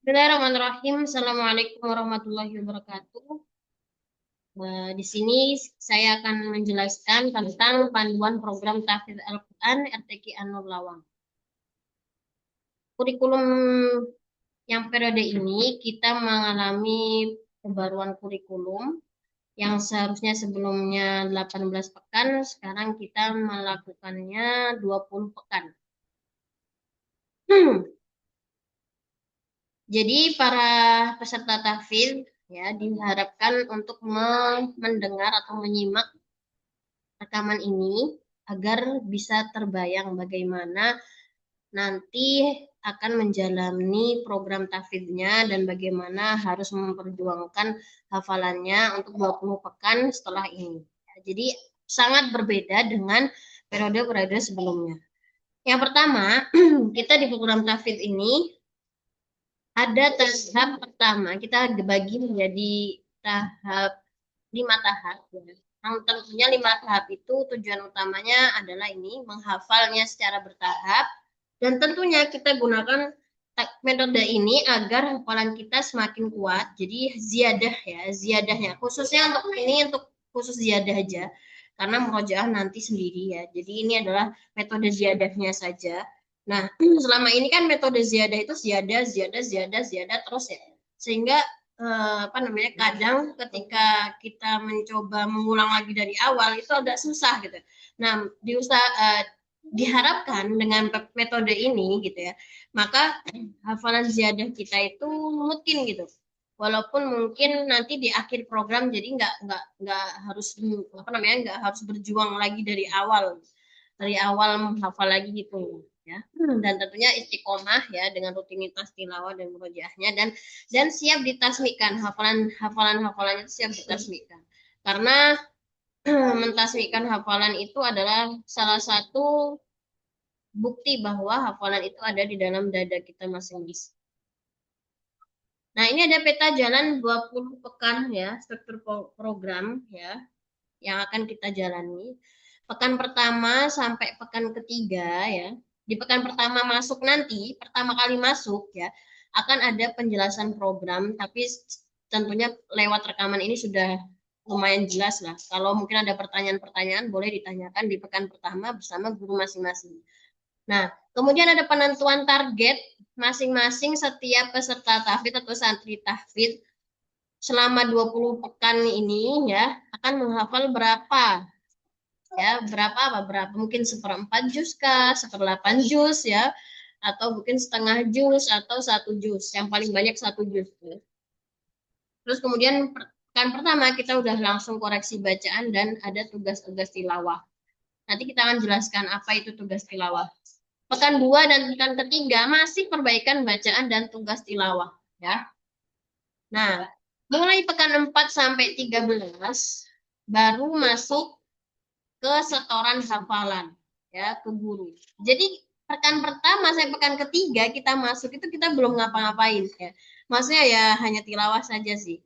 Bismillahirrahmanirrahim. Assalamualaikum warahmatullahi wabarakatuh. Di sini saya akan menjelaskan tentang panduan program tahfidz Al-Quran RTQ An-Nur Lawang. Kurikulum yang periode ini kita mengalami pembaruan kurikulum yang seharusnya sebelumnya 18 pekan, sekarang kita melakukannya 20 pekan. Jadi para peserta tahfidz ya diharapkan untuk mendengar atau menyimak rekaman ini agar bisa terbayang bagaimana nanti akan menjalani program tahfidznya dan bagaimana harus memperjuangkan hafalannya untuk 20 pekan setelah ini. Jadi sangat berbeda dengan periode-periode sebelumnya. Yang pertama, kita di program tahfidz ini ada tahap pertama, kita dibagi menjadi tahap 5 tahap. Yang tentunya 5 tahap itu tujuan utamanya adalah ini menghafalnya secara bertahap dan tentunya kita gunakan metode ini agar hafalan kita semakin kuat. Jadi ziyadah ya, ziyadahnya khususnya untuk ini untuk khusus ziyadah aja karena murojaah nanti sendiri ya. Jadi ini adalah metode ziyadahnya saja. Nah, selama ini kan metode ziyadah itu ziyadah, ziyadah, ziyadah, ziyadah terus ya. Sehingga apa namanya kadang ketika kita mencoba mengulang lagi dari awal itu agak susah gitu. Nah, diharapkan dengan metode ini gitu ya, maka hafalan ziyadah kita itu mungkin gitu. Walaupun mungkin nanti di akhir program jadi nggak harus apa namanya nggak harus berjuang lagi dari awal menghafal lagi gitu ya. Dan tentunya istiqomah ya dengan rutinitas tilawah dan murojaahnya dan siap ditasmikan hafalannya siap ditasmikan karena mentasmikan hafalan itu adalah salah satu bukti bahwa hafalan itu ada di dalam dada kita masing-masing. Nah, ini ada peta jalan 20 pekan ya, struktur program ya yang akan kita jalani. Pekan pertama sampai pekan ketiga ya. Di pekan pertama masuk nanti, pertama kali masuk ya, akan ada penjelasan program, tapi tentunya lewat rekaman ini sudah lumayan jelas lah. Kalau mungkin ada pertanyaan-pertanyaan boleh ditanyakan di pekan pertama bersama guru masing-masing. Nah, kemudian ada penentuan target masing-masing setiap peserta tahfidz atau santri tahfidz selama 20 pekan ini ya akan menghafal berapa ya berapa mungkin seperempat juz kah, seperdelapan juz ya atau mungkin setengah juz atau 1 juz yang paling banyak 1 juz. Terus kemudian pekan pertama kita udah langsung koreksi bacaan dan ada tugas-tugas tilawah. Nanti kita akan jelaskan apa itu tugas tilawah. Pekan 2 dan pekan ketiga masih perbaikan bacaan dan tugas tilawah ya. Nah, mulai pekan 4 sampai 13 baru masuk ke setoran hafalan ya ke guru. Jadi pekan pertama sampai pekan ketiga kita masuk itu kita belum ngapa-ngapain ya. Maksudnya ya hanya tilawah saja sih.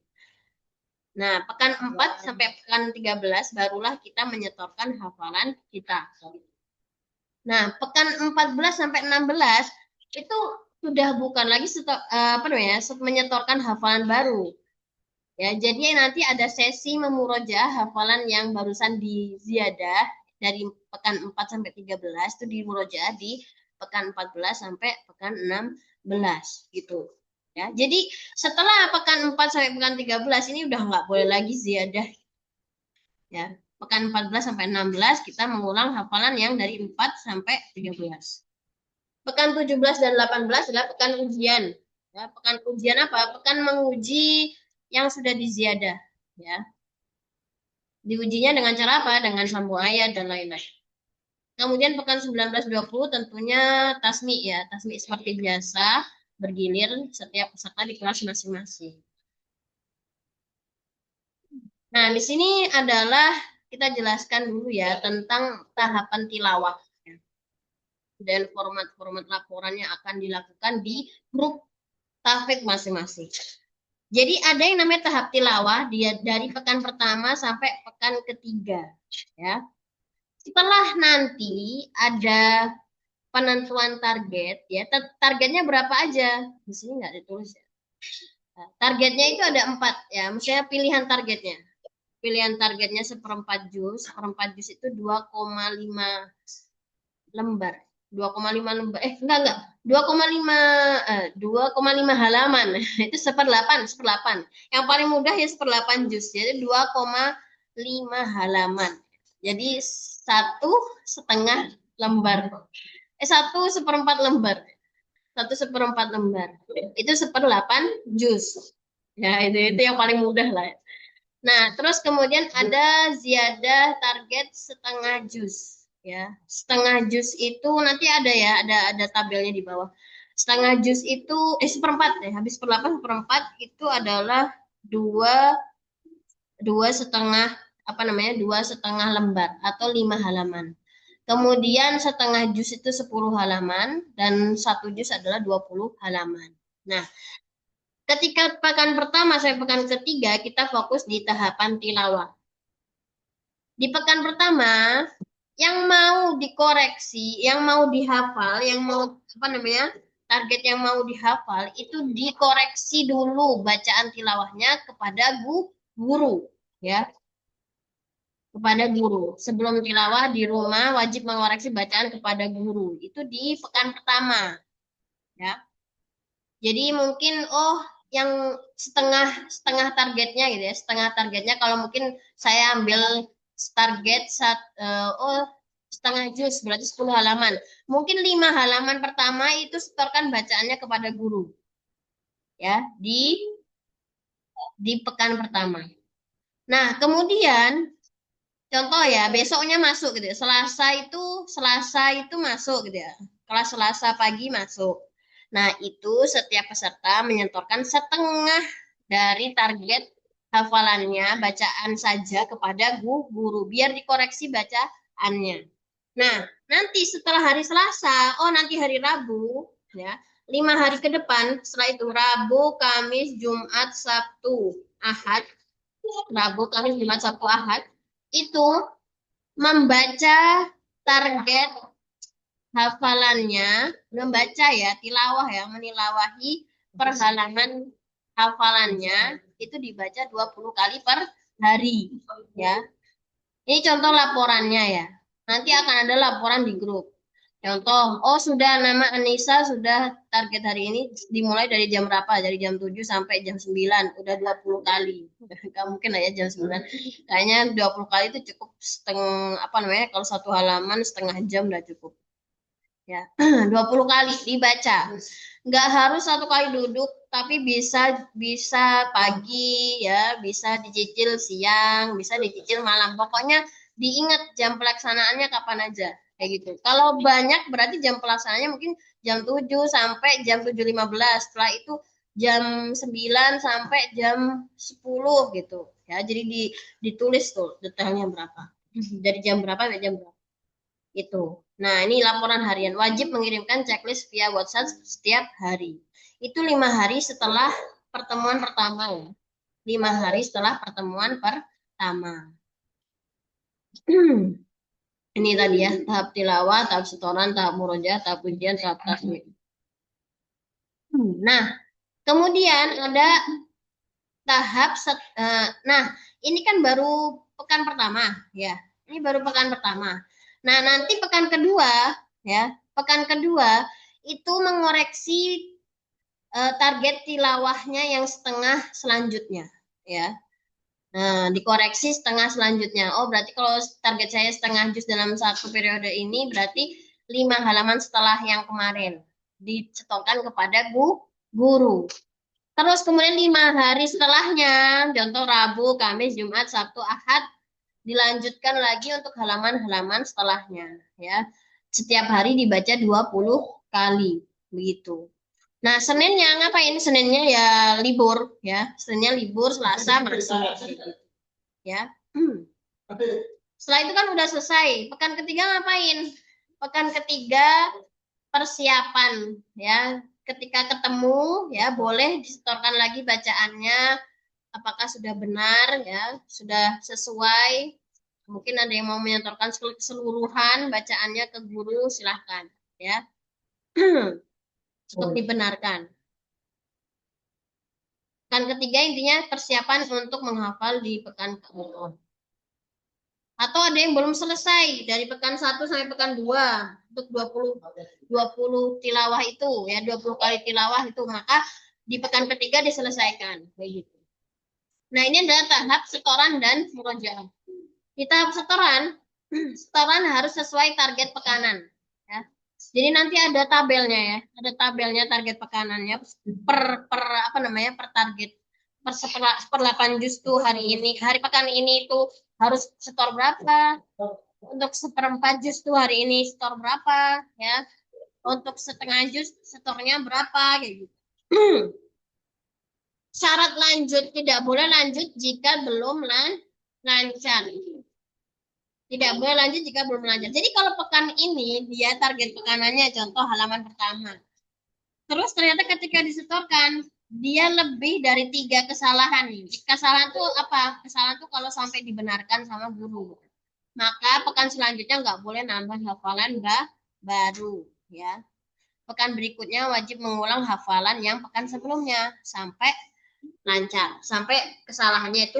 Nah, pekan 4 sampai pekan 13 barulah kita menyetorkan hafalan kita. Nah, pekan 14 sampai 16 itu sudah bukan lagi apa namanya, menyetorkan hafalan baru. Ya, jadi nanti ada sesi memurojaah hafalan yang barusan di ziyadah dari pekan 4 sampai 13 itu di murojaah di pekan 14 sampai pekan 16 gitu. Ya, jadi setelah pekan 4 sampai pekan 13 ini udah nggak boleh lagi ziyadah. Ya, pekan 14 sampai 16 kita mengulang hafalan yang dari 4 sampai 13. Pekan 17 dan 18 adalah pekan ujian. Ya, pekan ujian apa? Pekan menguji yang sudah diziadah. Ya, diujinya dengan cara apa? Dengan sambung ayat dan lain-lain. Kemudian pekan 19-20 tentunya tasmi ya. Tasmi seperti biasa, bergilir setiap peserta di kelas masing-masing. Nah, di sini adalah kita jelaskan dulu ya tentang tahapan tilawah dan format-format laporan yang akan dilakukan di grup tahfidz masing-masing. Jadi ada yang namanya tahap tilawah dia dari pekan pertama sampai pekan ketiga ya. Setelah nanti ada penentuan target ya, targetnya berapa aja? Di sini nggak ditulis ya. Nah, targetnya itu ada 4 ya, maksudnya pilihan targetnya. Pilihan targetnya seperempat jus itu 2,5 lembar. 2,5 lembar. Enggak. 2,5 2,5 halaman. Itu seperlapan, seperlapan. Yang paling mudah ya seperlapan jus. Jadi 2,5 halaman. Jadi 1,5 lembar. 1/4 lembar. 1/4 lembar. Itu seperlapan jus. Ya, itu yang paling mudah lah. Nah, terus kemudian ada ziyadah target setengah jus, ya. Setengah jus itu nanti ada ya, ada tabelnya di bawah. Setengah jus itu seperempat ya, habis per 8 seperempat itu adalah dua dua setengah apa namanya 2,5 lembar atau 5 halaman. Kemudian setengah jus itu 10 halaman dan satu jus adalah 20 halaman. Nah, ketika pekan pertama sampai pekan ketiga kita fokus di tahapan tilawah. Di pekan pertama, yang mau dikoreksi, yang mau dihafal, yang mau apa namanya, target yang mau dihafal itu dikoreksi dulu bacaan tilawahnya kepada guru, ya, kepada guru. Sebelum tilawah di rumah wajib mengoreksi bacaan kepada guru. Itu di pekan pertama, ya. Jadi mungkin yang setengah setengah targetnya gitu ya, setengah targetnya kalau mungkin saya ambil target setengah juz berarti 10 halaman. Mungkin 5 halaman pertama itu setorkan bacaannya kepada guru ya di pekan pertama. Nah, kemudian contoh ya, besoknya masuk gitu ya. Selasa itu masuk gitu ya. Kelas Selasa pagi masuk. Nah, itu setiap peserta menyetorkan setengah dari target hafalannya, bacaan saja kepada guru biar dikoreksi bacaannya. Nah, nanti setelah hari Selasa, nanti hari Rabu, ya, 5 hari ke depan, setelah itu Rabu, Kamis, Jumat, Sabtu, Ahad, Rabu, Kamis, Jumat, Sabtu, Ahad, itu membaca target hafalannya, membaca ya, tilawah ya, menilawahi per halaman hafalannya itu dibaca 20 kali per hari ya. Ini contoh laporannya ya. Nanti akan ada laporan di grup. Contoh, sudah nama Anissa sudah target hari ini dimulai dari jam berapa? Dari jam 7 sampai jam 9. Udah 20 kali. Gak mungkin lah ya jam 9. Kayaknya 20 kali itu cukup setengah, apa namanya, kalau satu halaman setengah jam udah cukup. Ya, 20 kali dibaca. Nggak harus satu kali duduk, tapi bisa bisa pagi ya, bisa dicicil siang, bisa dicicil malam. Pokoknya diingat jam pelaksanaannya kapan aja. Kayak gitu. Kalau banyak berarti jam pelaksanaannya mungkin jam 7 sampai jam 7.15. Setelah itu jam 9 sampai jam 10 gitu. Ya, jadi ditulis tuh detailnya berapa. Dari jam berapa sampai jam berapa. Itu. Nah, ini laporan harian. Wajib mengirimkan checklist via WhatsApp setiap hari. Itu 5 hari setelah pertemuan pertama ya. 5 hari setelah pertemuan pertama. Ini tadi ya, tahap tilawah, tahap setoran, tahap murojaah, tahap ujian, tahap tasmid. Nah, kemudian ada tahap nah, ini kan baru pekan pertama ya. Ini baru pekan pertama. Nah, nanti pekan kedua ya, pekan kedua itu mengoreksi target tilawahnya yang setengah selanjutnya ya. Nah, dikoreksi setengah selanjutnya. Berarti kalau target saya setengah juz dalam satu periode ini berarti 5 halaman setelah yang kemarin dicetorkan kepada guru. Terus kemudian 5 hari setelahnya, contoh Rabu, Kamis, Jumat, Sabtu, Ahad, dilanjutkan lagi untuk halaman-halaman setelahnya. Ya, setiap hari dibaca 20 kali, begitu. Nah, Seninnya ngapain? Seninnya ya libur, ya. Seninnya libur, Selasa masuk, ya. Setelah itu kan udah selesai. Pekan ketiga ngapain? Pekan ketiga persiapan, ya. Ketika ketemu ya boleh disetorkan lagi bacaannya apakah sudah benar ya, sudah sesuai. Mungkin ada yang mau menyetorkan keseluruhan bacaannya ke guru, silahkan ya. Untuk dibenarkan. Pekan ketiga intinya persiapan untuk menghafal di pekan keempat. Atau ada yang belum selesai dari pekan 1 sampai pekan 2 untuk 20 tilawah itu ya, 20 kali tilawah itu, maka di pekan ketiga diselesaikan kayak gitu. Nah, ini adalah tahap setoran dan murojaah. Di tahap setoran, setoran harus sesuai target pekanan ya. Jadi nanti ada tabelnya ya, ada tabelnya target pekanannya per apa namanya, per target per 8 juz tuh hari ini, hari pekan ini itu harus setor berapa, untuk 1/4 juz tuh hari ini setor berapa ya, untuk setengah juz setornya berapa kayak gitu. Syarat lanjut, tidak boleh lanjut jika belum lancar. Tidak boleh lanjut jika belum lancar. Jadi kalau pekan ini dia target pekanannya contoh halaman pertama. Terus ternyata ketika disetorkan dia lebih dari 3 kesalahan. Kesalahan tuh apa? Kesalahan tuh kalau sampai dibenarkan sama guru. Maka pekan selanjutnya nggak boleh nambah hafalan baru ya. Pekan berikutnya wajib mengulang hafalan yang pekan sebelumnya sampai lancar, sampai kesalahannya itu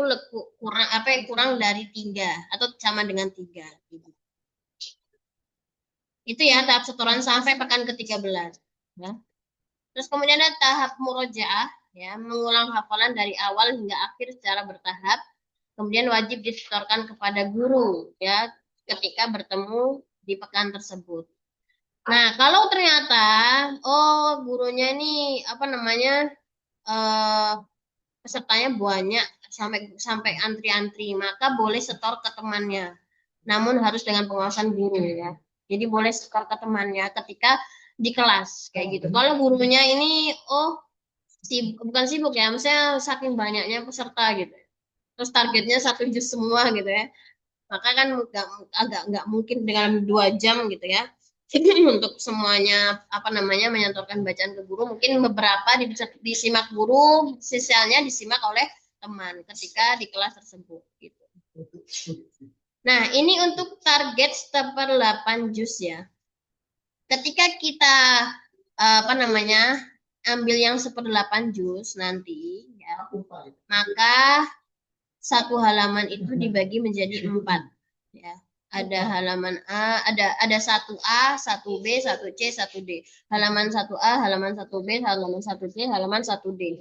kurang apa ya, kurang dari 3 atau sama dengan 3 gitu. Itu ya tahap setoran sampai pekan ke-13 ya. Terus kemudian ada tahap murojaah ya, mengulang hafalan dari awal hingga akhir secara bertahap. Kemudian wajib disetorkan kepada guru ya ketika bertemu di pekan tersebut. Nah, kalau ternyata gurunya ini apa namanya, eh, pesertanya banyak sampai sampai antri-antri, maka boleh setor ke temannya. Namun harus dengan pengawasan guru ya. Jadi boleh setor ke temannya ketika di kelas kayak gitu. Kalau gurunya ini bukan sibuk ya, misalnya saking banyaknya peserta gitu. Terus targetnya 1 juz semua gitu ya. Maka kan agak nggak mungkin dengan 2 jam gitu ya. Untuk semuanya apa namanya menyantorkan bacaan ke guru, mungkin beberapa disimak guru, sisanya disimak oleh teman ketika di kelas tersebut gitu. Nah, ini untuk target 1/8 juz ya. Ketika kita apa namanya ambil yang 1/8 juz nanti ya, maka satu halaman itu dibagi menjadi 4 ya. Ada halaman A, ada 1A, 1B, 1C, 1D. Halaman 1A, halaman 1B, halaman 1C, halaman 1D.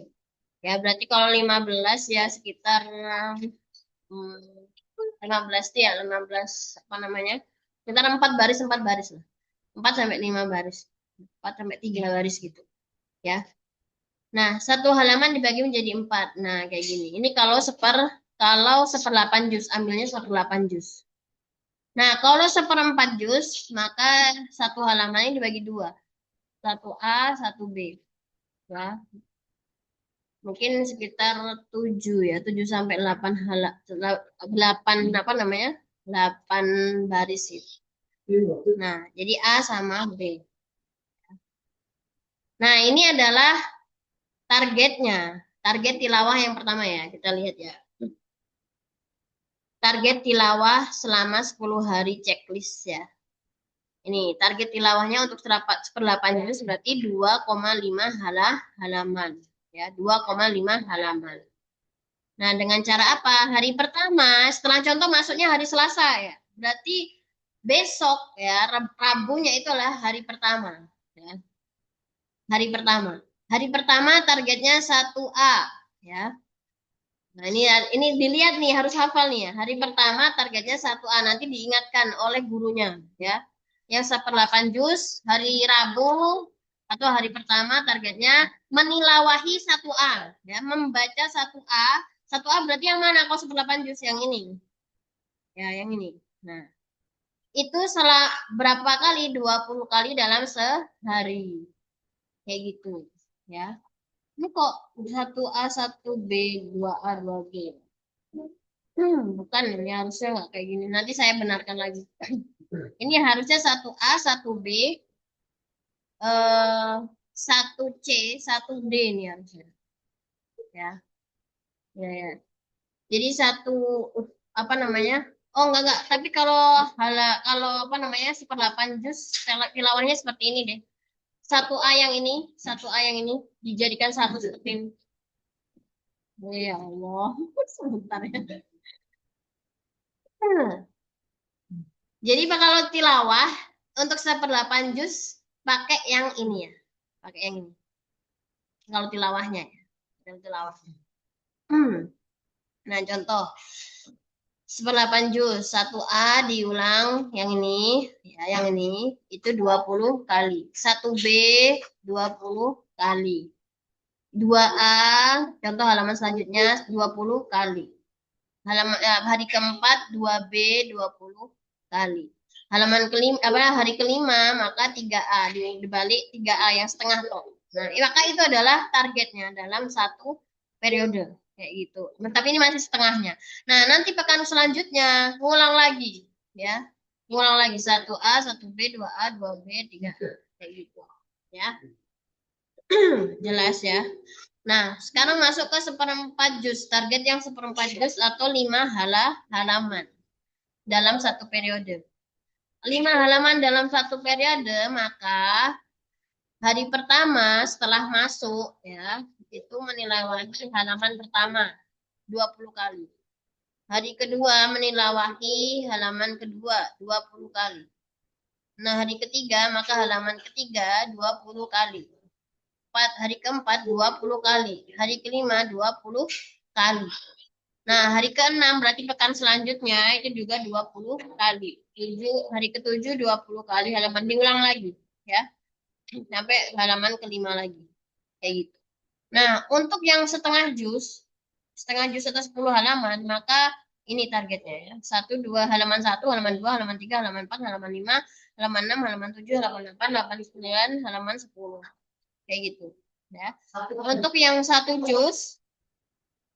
Ya, berarti kalau 15 ya sekitar 15 ya, 15 apa namanya? Sekitar 4 baris, 4 baris lah. 4 sampai 5 baris. 4 sampai 3 baris gitu. Ya. Nah, satu halaman dibagi menjadi 4. Nah, kayak gini. Ini kalau 1/8 juz, ambilnya 1/8 juz. Nah, kalau 1/4 juz, maka satu halaman ini dibagi 2. 1A, 1B. Ya, mungkin sekitar 7 ya, 7 sampai 8 8 apa namanya? 8 baris itu. Nah, jadi A sama B. Nah, ini adalah targetnya. Target tilawah yang pertama ya, kita lihat ya. Target tilawah selama 10 hari checklist ya. Ini target tilawahnya untuk 1/8 juz berarti 2,5 halaman ya, 2,5 halaman. Nah, dengan cara apa? Hari pertama setelah contoh masuknya hari Selasa ya. Berarti besok ya, Rabunya itulah hari pertama ya. Hari pertama. Hari pertama targetnya 1A ya. Nah, ini dilihat nih, harus hafal nih ya. Hari pertama targetnya 1A, nanti diingatkan oleh gurunya ya. Yang 1/8 juz hari Rabu atau hari pertama targetnya menilawahi 1A ya, membaca 1A. 1A berarti yang mana? Kalau 1/8 juz yang ini. Ya, yang ini. Nah, itu berapa kali? 20 kali dalam sehari. Kayak gitu ya. Ini kok 1A, 1B, 2A, 2B. Bukan, ini harusnya nggak kayak gini. Nanti saya benarkan lagi. Ini harusnya 1A, 1B, 1C, 1D ini harusnya. Ya, ya, ya. Jadi apa namanya? Oh, enggak. Tapi kalau apa namanya 1/8 juz, tilawahnya seperti ini deh. 1A yang ini dijadikan 1 seperti ini. Ya Allah, sebentar ya. Hmm. Jadi kalau tilawah untuk 1/8 juz pakai yang ini ya. Pakai yang ini. Kalau tilawahnya ya. Kalau tilawahnya. Hmm. Nah, contoh 1/8 juz 1A diulang yang ini ya, yang ini itu 20 kali. 1B 20 kali. 2A contoh halaman selanjutnya 20 kali. Hari keempat 2B 20 kali. Halaman kelima apa hari kelima maka 3A dibalik 3A yang setengah toh. Nah, maka itu adalah targetnya dalam satu periode kayak gitu. Nah, tapi ini masih setengahnya. Nah, nanti pekan selanjutnya ngulang lagi ya. Ngulang lagi 1A, 1B, 2A, 2B, 3A kayak gitu. Ya. Jelas ya. Nah, sekarang masuk ke 1/4 juz. Target yang 1/4 juz atau 5 halaman dalam satu periode. 5 halaman dalam satu periode, maka hari pertama setelah masuk ya, itu menilawahi halaman pertama 20 kali. Hari kedua menilawahi halaman kedua 20 kali. Nah, hari ketiga maka halaman ketiga 20 kali. Hari keempat 20 kali. Hari kelima 20 kali. Nah, hari keenam berarti pekan selanjutnya itu juga 20 kali. Hari ketujuh 20 kali halaman diulang lagi ya. Sampai halaman kelima lagi. Kayak gitu. Nah, untuk yang setengah juz atau 10 halaman, maka ini targetnya ya. 1, 2, halaman 1, halaman 3, halaman 4, halaman 5, halaman 6, halaman 7, halaman 8, halaman 9, halaman 10. Kayak gitu. Ya. Untuk yang 1 juz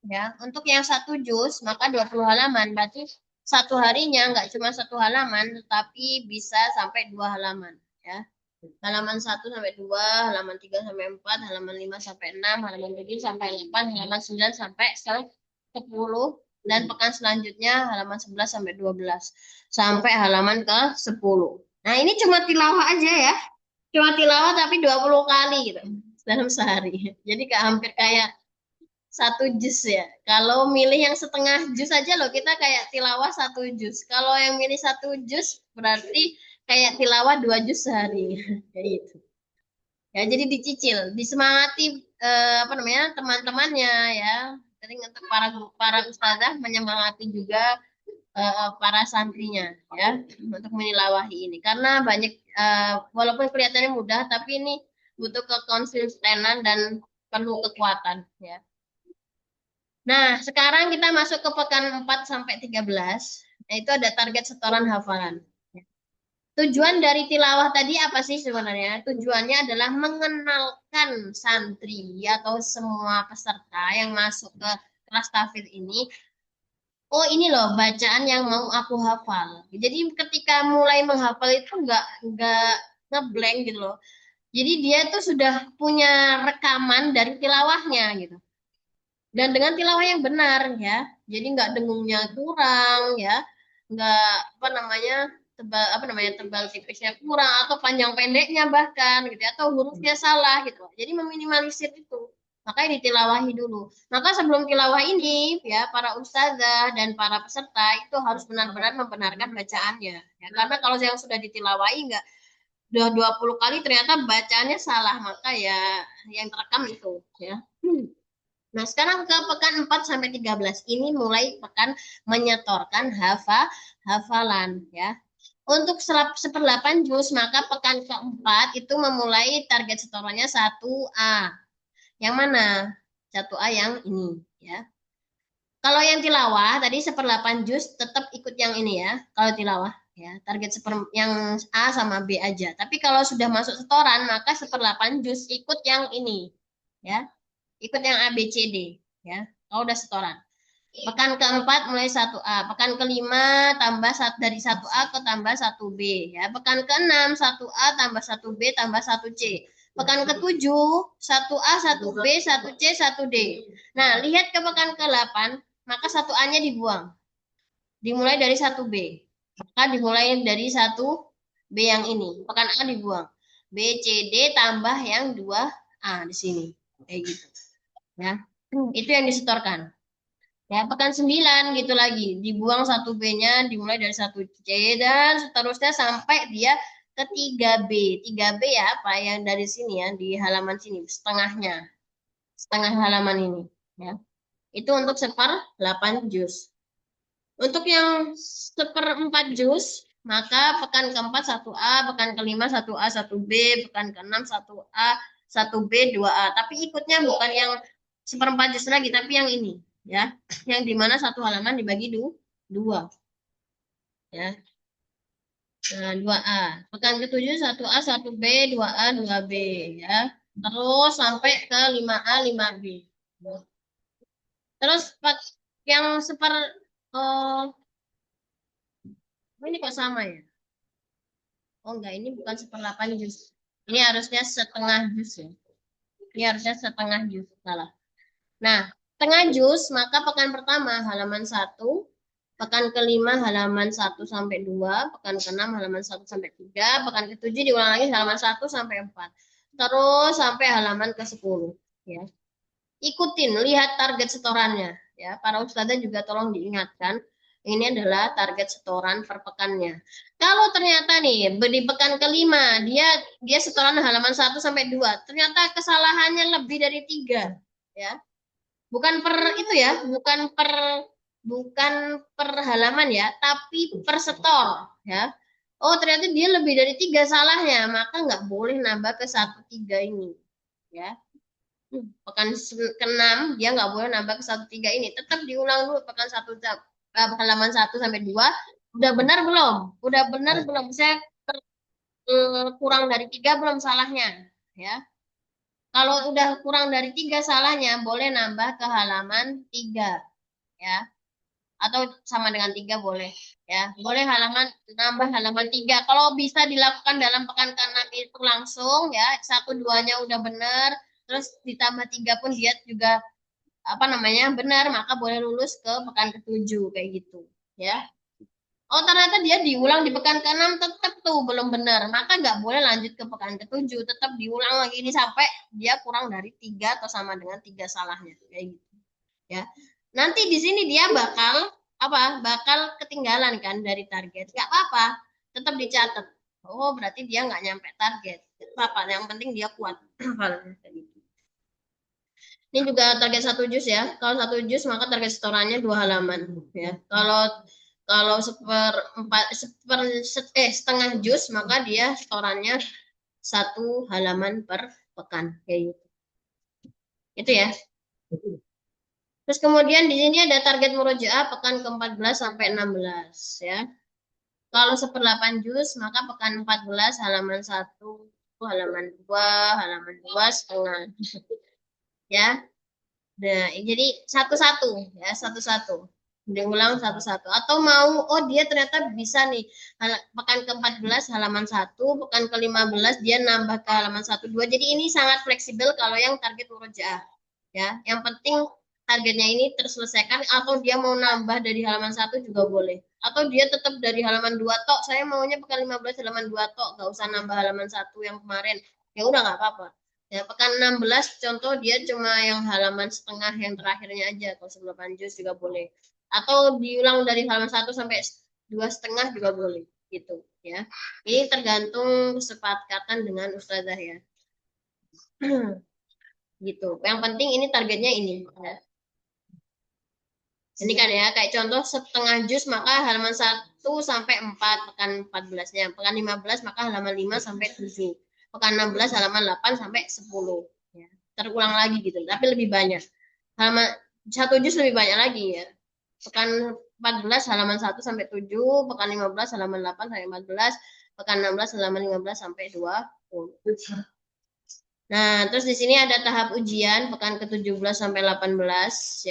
ya, untuk yang 1 juz maka 20 halaman. Berarti satu harinya nggak cuma satu halaman, tetapi bisa sampai 2 halaman. Ya. Halaman 1 sampai 2, halaman 3 sampai 4, halaman 5 sampai 6, halaman 7 sampai 8, halaman 9 sampai 10, dan pekan selanjutnya halaman 11 sampai 12 sampai halaman ke 10. Nah, ini cuma tilawah aja ya. Cuma tilawah tapi 20 kali gitu dalam sehari. Jadi hampir kayak 1 juz ya. Kalau milih yang setengah juz aja loh, kita kayak tilawah 1 juz. Kalau yang milih 1 juz berarti kayak tilawah 2 juz sehari. Kayak gitu. Ya, jadi dicicil, disemangati apa namanya teman-temannya ya. Jadi untuk para ustazah menyemangati juga para santrinya ya untuk menilawahi ini. Karena banyak walaupun kelihatannya mudah, tapi ini butuh kekonsistenan dan perlu kekuatan ya. Nah, sekarang kita masuk ke pekan 4 sampai 13. Nah, itu ada target setoran hafalan. Tujuan dari tilawah tadi apa sih sebenarnya? Tujuannya adalah mengenalkan santri atau semua peserta yang masuk ke kelas tahfidz ini. Oh, ini loh bacaan yang mau aku hafal. Jadi ketika mulai menghafal itu nggak ngeblank gitu loh. Jadi dia tuh sudah punya rekaman dari tilawahnya gitu. Dan dengan tilawah yang benar ya, jadi nggak dengungnya kurang ya, nggak apa namanya tebal tipisnya kurang atau panjang pendeknya bahkan gitu ya, atau hurufnya salah gitu, jadi meminimalisir itu, makanya ditilawahi dulu. Maka sebelum tilawah ini ya, para ustazah dan para peserta itu harus benar-benar membenarkan bacaannya ya, karena kalau yang sudah ditilawahi nggak udah 20 kali ternyata bacaannya salah, maka ya yang terekam itu ya. Nah, sekarang ke pekan 4 sampai 13. Ini mulai pekan menyetorkan hafalan ya. Untuk 1/8 juz, maka pekan keempat itu memulai target setorannya 1A. Yang mana? 1A yang ini ya. Kalau yang tilawah tadi 1/8 juz tetap ikut yang ini ya. Kalau tilawah ya, target yang A sama B aja. Tapi kalau sudah masuk setoran, maka 1/8 juz ikut yang ini ya, ikut yang A B C D ya. Kalau udah setoran. Pekan keempat mulai 1A, pekan kelima tambah dari 1A ke tambah 1B ya. Pekan keenam 1A tambah 1B tambah 1C. Pekan ketujuh 1A, 1B, 1C, 1D. Nah, lihat ke pekan ke-8, maka 1A-nya dibuang. Dimulai dari 1B. Maka dimulai dari 1B yang ini. Pekan A dibuang. B, C, D tambah yang 2A di sini. Kayak gitu. Ya. Itu yang disetorkan. Ya, pekan 9 gitu lagi. Dibuang satu B-nya, dimulai dari satu C, dan seterusnya sampai dia ke 3B. 3B ya apa? Yang dari sini ya, di halaman sini, setengahnya. Setengah halaman ini. Ya. Itu untuk 8 juz. Untuk yang 1/4 juz, maka pekan keempat 1A, pekan kelima 1A, 1B, pekan keenam 1A, 1B, 2A. Tapi ikutnya bukan yang 1/4 juz lagi, tapi yang ini, ya, yang dimana satu halaman dibagi dua, ya. Nah, 2A. Pekan ketujuh 1A, 1B, 2A, 2B, ya. Terus sampai ke 5A, 5B. Terus yang oh, ini kok sama ya? Oh enggak, ini bukan 1/8 juz. Ini harusnya setengah juz ya. Ini harusnya setengah juz, salah. Nah, setengah juz, maka pekan pertama halaman 1, pekan kelima halaman 1 sampai 2, pekan keenam halaman 1 sampai 3, pekan ketujuh diulang lagi halaman 1 sampai 4. Terus sampai halaman ke-10. Ya. Ikutin, lihat target setorannya. Ya, para ustazah juga tolong diingatkan, ini adalah target setoran per pekannya. Kalau ternyata nih di pekan kelima dia dia setoran halaman 1 sampai 2, ternyata kesalahannya lebih dari 3, ya. Bukan per itu ya, bukan per halaman ya, tapi per setor, ya. Oh, ternyata dia lebih dari 3 salahnya, maka nggak boleh nambah ke 1, 3 ini, ya. Pekan ke-6 dia nggak boleh nambah ke 1, 3 ini. Tetap diulang dulu pekan halaman 1 sampai 2. Udah benar belum? Udah benar belum? Saya kurang dari 3 belum salahnya, ya. Kalau udah kurang dari 3 salahnya, boleh nambah ke halaman 3, ya. Atau sama dengan 3 boleh, ya. Boleh nambah halaman 3. Kalau bisa dilakukan dalam pekan ke-6 itu langsung, ya. 1, 2-nya udah benar, terus ditambah 3 pun dia juga apa namanya benar, maka boleh lulus ke pekan ke-7 kayak gitu, ya. Oh, ternyata dia diulang di pekan ke-6 tetap tuh belum benar, maka nggak boleh lanjut ke pekan ke-7, tetap diulang lagi ini sampai dia kurang dari 3 atau sama dengan 3 salahnya kayak gitu, ya. Nanti di sini dia bakal ketinggalan kan dari target, nggak apa-apa, tetap dicatat. Oh, berarti dia nggak nyampe target, nggak apa-apa, yang penting dia kuat hafalnya kayak gitu. Ini juga target 1 juz ya. Kalau 1 juz maka target setorannya 2 halaman ya. Kalau setengah juz maka dia setorannya 1 halaman per pekan kayak gitu. Itu ya. Terus kemudian di sini ada target murojaah pekan ke-14 sampai 16 ya. Kalau 1/8 juz maka pekan 14 halaman 1, halaman 2, halaman 2 setengah ya. Nah, jadi satu-satu ya, satu-satu. Diulang satu-satu. Atau mau, oh dia ternyata bisa nih, pekan ke-14 halaman 1, pekan ke-15 dia nambah ke halaman 1, 2. Jadi ini sangat fleksibel kalau yang target murojaah. Ya, yang penting targetnya ini terselesaikan, atau dia mau nambah dari halaman 1 juga boleh. Atau dia tetap dari halaman 2 tok, saya maunya pekan 15 halaman 2 tok, nggak usah nambah halaman 1 yang kemarin. Ya udah nggak apa-apa. Ya, pekan 16 contoh dia cuma yang halaman setengah yang terakhirnya aja, kalau 9 juz juga boleh. Atau diulang dari halaman 1 sampai 2,5 juga boleh, gitu ya. Ini tergantung kesepakatan dengan ustazah ya. Gitu. Yang penting ini targetnya ini. Ya. Ini kan ya, kayak contoh setengah juz maka halaman 1 sampai 4 pekan 14-nya. Pekan 15 maka halaman 5 sampai 7. Pekan 16 halaman 8 sampai 10. Ya. Terulang lagi gitu, tapi lebih banyak. Halaman 1 juz lebih banyak lagi ya. Pekan 14 halaman 1 sampai 7, pekan 15 halaman 8 sampai 14, pekan 16 halaman 15 sampai 20. Nah, terus di sini ada tahap ujian pekan ke-17 sampai 18,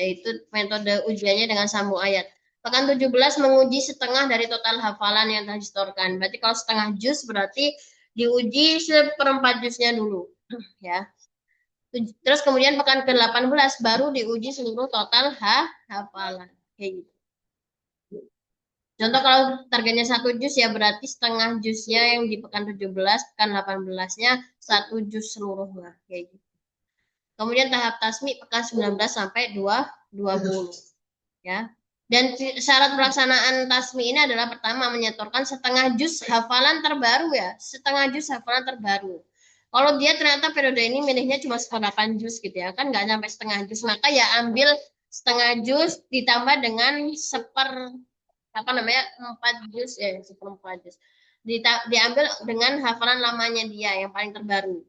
yaitu metode ujiannya dengan sambung ayat. Pekan 17 menguji setengah dari total hafalan yang telah distorkan. Berarti kalau setengah juz berarti diuji 1/4 juznya dulu, ya. Terus kemudian pekan ke-18 baru diuji seluruh total hafalan. Kayak gitu. Contoh kalau targetnya 1 juz ya berarti setengah juznya yang di pekan 17, pekan 18-nya 1 juz seluruhnya. Kayak gitu. Kemudian tahap tasmi pekan 19 sampai 20 ya. Dan syarat pelaksanaan tasmi ini adalah pertama menyetorkan setengah juz hafalan terbaru ya, setengah juz hafalan terbaru. Kalau dia ternyata periode ini milihnya cuma 8 juz gitu ya, kan nggak sampai setengah juz, maka ya ambil setengah juz ditambah dengan apa namanya 4 juz ya, seperempat juz. Diambil dengan hafalan lamanya dia yang paling terbaru.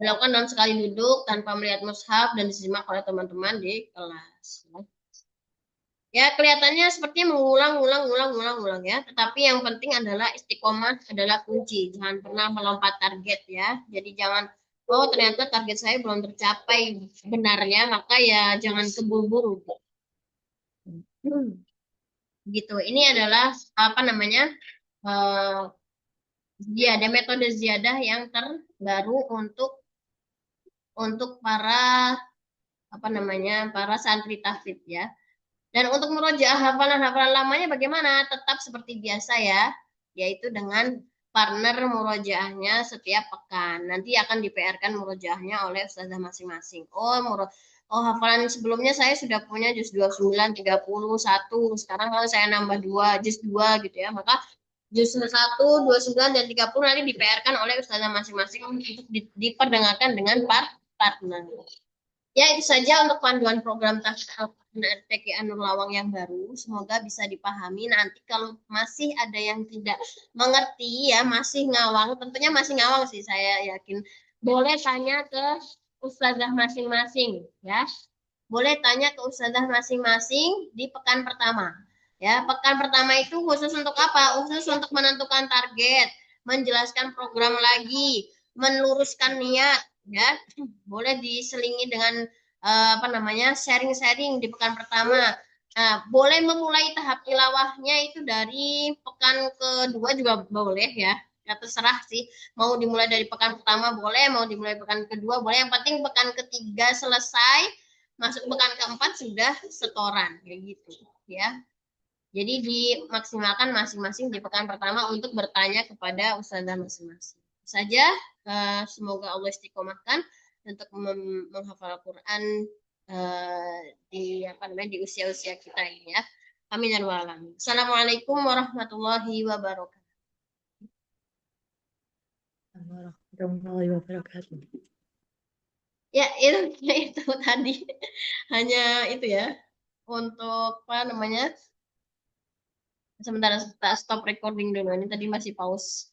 Dilakukan dalam sekali duduk tanpa melihat mushaf dan disimak oleh teman-teman di kelas. Ya, kelihatannya sepertinya mengulang ya. Tetapi yang penting adalah istiqomah adalah kunci. Jangan pernah melompat target ya. Jadi jangan, oh ternyata target saya belum tercapai benarnya, maka ya jangan keburu-buru. Gitu. Ini adalah apa namanya? Ada metode ziyadah yang terbaru untuk para apa namanya? Para santri tahfidz ya. Dan untuk merojaah hafalan-hafalan lamanya bagaimana? Tetap seperti biasa ya, yaitu dengan partner murojaahnya setiap pekan. Nanti akan di-PR-kan murojaahnya oleh ustazah masing-masing. Oh, hafalan sebelumnya saya sudah punya juz 29, 31. Sekarang kalau saya nambah 2, juz 2 gitu ya. Maka juz 1, 29 dan 30 nanti di-PR-kan oleh ustazah masing-masing untuk diperdengarkan dengan partner. Ya, itu saja untuk panduan program TKA Nur Lawang yang baru. Semoga bisa dipahami. Nanti kalau masih ada yang tidak mengerti ya, masih ngawang, tentunya masih ngawang sih saya yakin. Boleh tanya ke ustazah masing-masing ya. Boleh tanya ke ustazah masing-masing di pekan pertama. Ya, pekan pertama itu khusus untuk apa? Khusus untuk menentukan target, menjelaskan program lagi, meluruskan niat ya. Boleh diselingi dengan apa namanya sharing-sharing di pekan pertama. Nah, boleh memulai tahap tilawahnya itu dari pekan kedua juga boleh ya. Ya terserah sih. Mau dimulai dari pekan pertama boleh, mau dimulai pekan kedua boleh. Yang penting pekan ketiga selesai, masuk pekan keempat sudah setoran kayak gitu ya. Jadi dimaksimalkan masing-masing di pekan pertama untuk bertanya kepada ustazah masing-masing. Saja semoga Allah istiqomahkan untuk menghafal Al-Quran di apa namanya di usia-usia kita ini ya. Amin ya rabbal alamin. Assalamualaikum warahmatullahi wabarakatuh. Warahmatullahi wabarakatuh. Ya itu tadi hanya itu ya untuk apa namanya. Sebentar, stop recording dulu. Ini tadi masih pause.